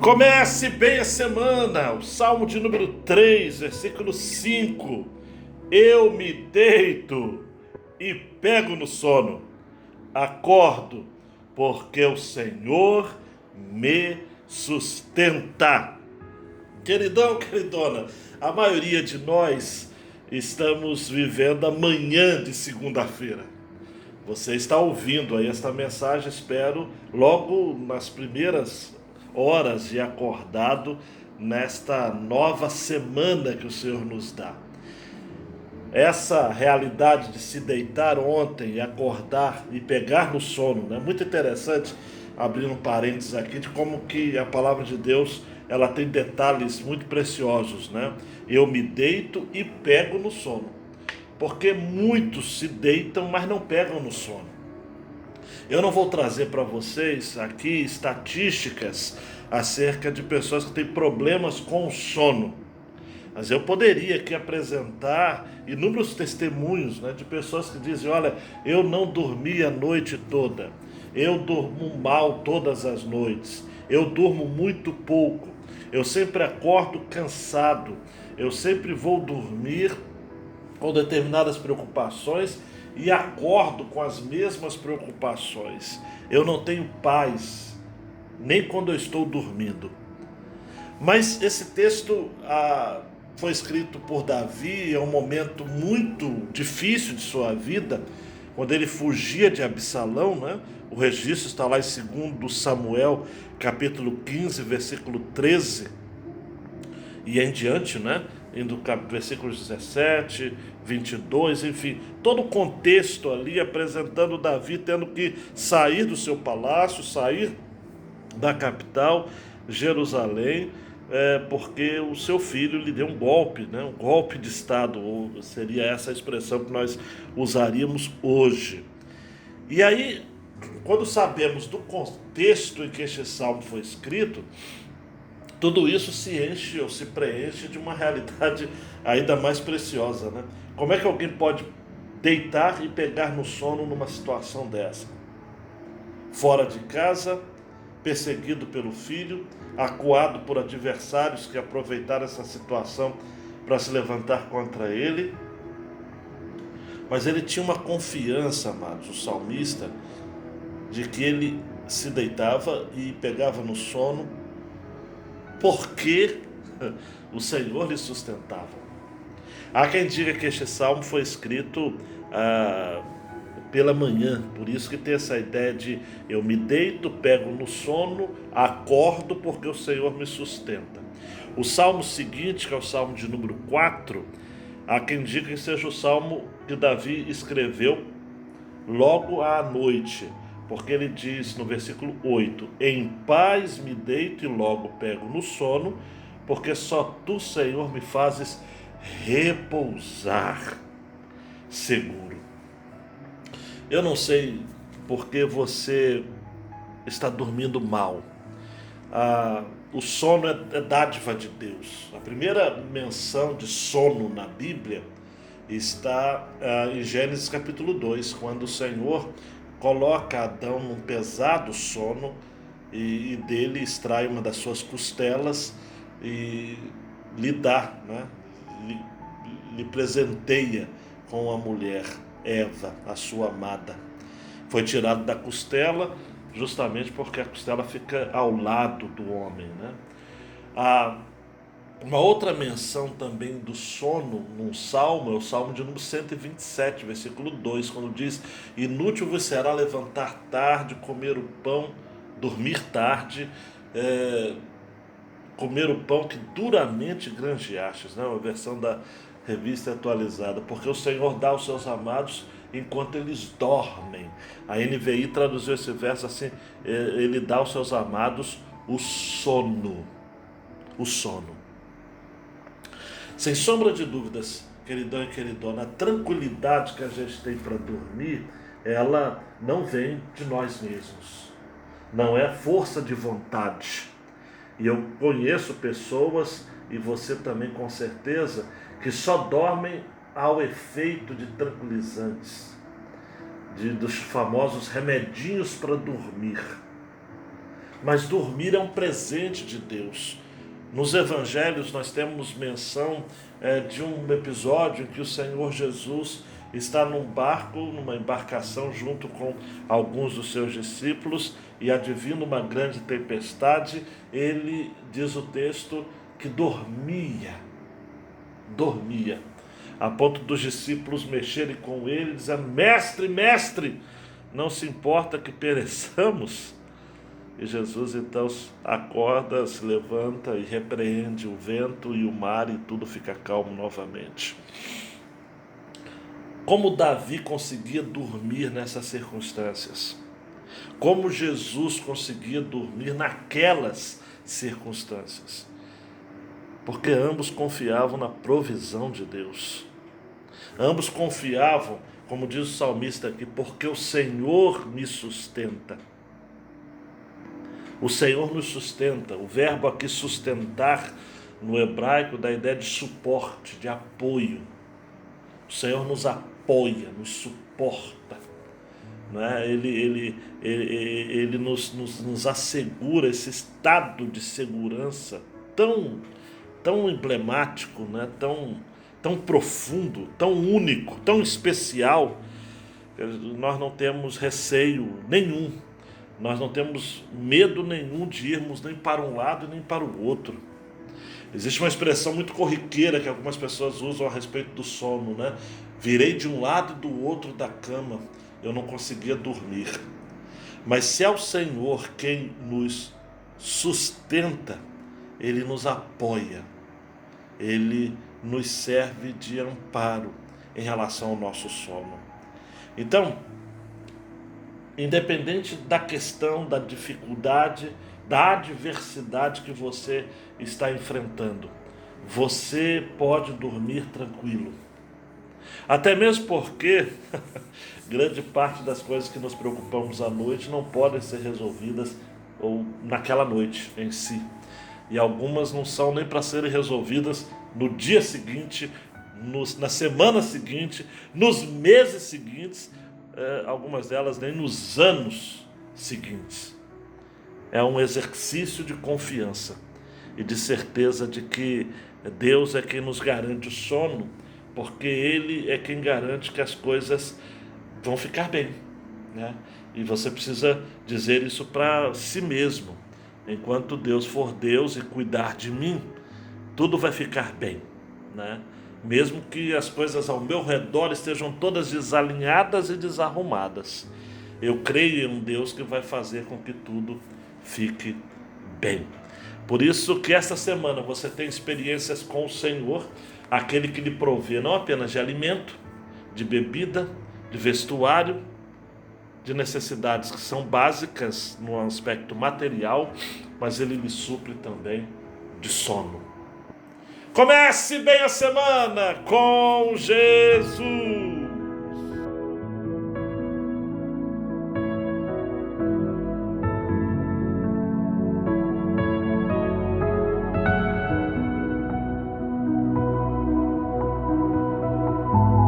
Comece bem a semana, o Salmo de número 3, versículo 5. Eu me deito e pego no sono, acordo, porque o Senhor me sustenta. Queridão, queridona, a maioria de nós estamos vivendo a manhã de segunda-feira. Você está ouvindo aí esta mensagem, espero, logo nas primeiras horas de acordado nesta nova semana que o Senhor nos dá. Essa realidade de se deitar ontem e acordar e pegar no sono, né? Muito interessante, abrindo um parênteses aqui, de como que a palavra de Deus ela tem detalhes muito preciosos, né? Eu me deito e pego no sono. Porque muitos se deitam, mas não pegam no sono. Eu não vou trazer para vocês aqui estatísticas acerca de pessoas que têm problemas com o sono. Mas eu poderia aqui apresentar inúmeros testemunhos, né, de pessoas que dizem: olha, eu não dormi a noite toda, eu durmo mal todas as noites, eu durmo muito pouco, eu sempre acordo cansado, eu sempre vou dormir com determinadas preocupações e acordo com as mesmas preocupações. Eu não tenho paz, nem quando eu estou dormindo. Mas esse texto foi escrito por Davi, é um momento muito difícil de sua vida, quando ele fugia de Absalão, né? O registro está lá em 2 Samuel, capítulo 15, versículo 13 e em diante, né? Indo versículos 17, 22, enfim, todo o contexto ali apresentando Davi tendo que sair do seu palácio, sair da capital, Jerusalém, porque o seu filho lhe deu um golpe, né? Um golpe de Estado, ou seria essa a expressão que nós usaríamos hoje. E aí, quando sabemos do contexto em que este salmo foi escrito, tudo isso se enche ou se preenche de uma realidade ainda mais preciosa, né? Como é que alguém pode deitar e pegar no sono numa situação dessa? Fora de casa, perseguido pelo filho, acuado por adversários que aproveitaram essa situação para se levantar contra ele. Mas ele tinha uma confiança, amados, o salmista, de que ele se deitava e pegava no sono porque o Senhor lhe sustentava. Há quem diga que este salmo foi escrito pela manhã, por isso que tem essa ideia de eu me deito, pego no sono, acordo porque o Senhor me sustenta. O salmo seguinte, que é o salmo de número 4, há quem diga que seja o salmo que Davi escreveu logo à noite, porque ele diz no versículo 8: em paz me deito e logo pego no sono, porque só tu, Senhor, me fazes repousar seguro. Eu não sei porque você está dormindo mal. O sono é dádiva de Deus. A primeira menção de sono na Bíblia está em Gênesis capítulo 2, quando o Senhor coloca Adão num pesado sono e dele extrai uma das suas costelas e lhe dá, né? lhe presenteia com a mulher Eva, a sua amada. Foi tirado da costela justamente porque a costela fica ao lado do homem, né? Uma outra menção também do sono num salmo é o salmo de número 127, versículo 2, quando diz: inútil vos será levantar tarde, comer o pão, dormir tarde, comer o pão que duramente granjeastes, né? Uma versão da revista atualizada, porque o Senhor dá aos seus amados enquanto eles dormem. A NVI traduziu esse verso assim: ele dá aos seus amados o sono. O sono. Sem sombra de dúvidas, queridão e queridona, a tranquilidade que a gente tem para dormir, ela não vem de nós mesmos. Não é força de vontade. E eu conheço pessoas, e você também com certeza, que só dormem ao efeito de tranquilizantes, dos famosos remedinhos para dormir. mas dormir é um presente de Deus. Nos evangelhos nós temos menção de um episódio em que o Senhor Jesus está num barco, numa embarcação junto com alguns dos seus discípulos, e advindo uma grande tempestade, ele, diz o texto, que dormia, a ponto dos discípulos mexerem com ele, dizendo: mestre, mestre, não se importa que pereçamos? E Jesus então acorda, se levanta e repreende o vento e o mar, e tudo fica calmo novamente. Como Davi conseguia dormir nessas circunstâncias? Como Jesus conseguia dormir naquelas circunstâncias? Porque ambos confiavam na provisão de Deus. Ambos confiavam, como diz o salmista aqui, porque o Senhor me sustenta. O Senhor nos sustenta. O verbo aqui sustentar no hebraico dá a ideia de suporte, de apoio. O Senhor nos apoia, nos suporta, né? Ele nos assegura esse estado de segurança tão emblemático, né? tão profundo, tão único, tão especial. Nós não temos receio nenhum, nós não temos medo nenhum de irmos nem para um lado nem para o outro. Existe uma expressão muito corriqueira que algumas pessoas usam a respeito do sono, né? Virei de um lado e do outro da cama, eu não conseguia dormir. Mas se é o Senhor quem nos sustenta, Ele nos apoia, Ele nos serve de amparo em relação ao nosso sono. Então, independente da questão, da dificuldade, da adversidade que você está enfrentando, você pode dormir tranquilo. Até mesmo porque grande parte das coisas que nos preocupamos à noite não podem ser resolvidas ou naquela noite em si. E algumas não são nem para serem resolvidas no dia seguinte, na semana seguinte, nos meses seguintes, algumas delas nem nos anos seguintes. É um exercício de confiança e de certeza de que Deus é quem nos garante o sono, porque Ele é quem garante que as coisas vão ficar bem, né? E você precisa dizer isso para si mesmo: enquanto Deus for Deus e cuidar de mim, tudo vai ficar bem, né? Mesmo que as coisas ao meu redor estejam todas desalinhadas e desarrumadas, eu creio em um Deus que vai fazer com que tudo fique bem. Por isso que esta semana você tem experiências com o Senhor, aquele que lhe provê não apenas de alimento, de bebida, de vestuário, de necessidades que são básicas no aspecto material, mas Ele lhe supre também de sono. Comece bem a semana com Jesus!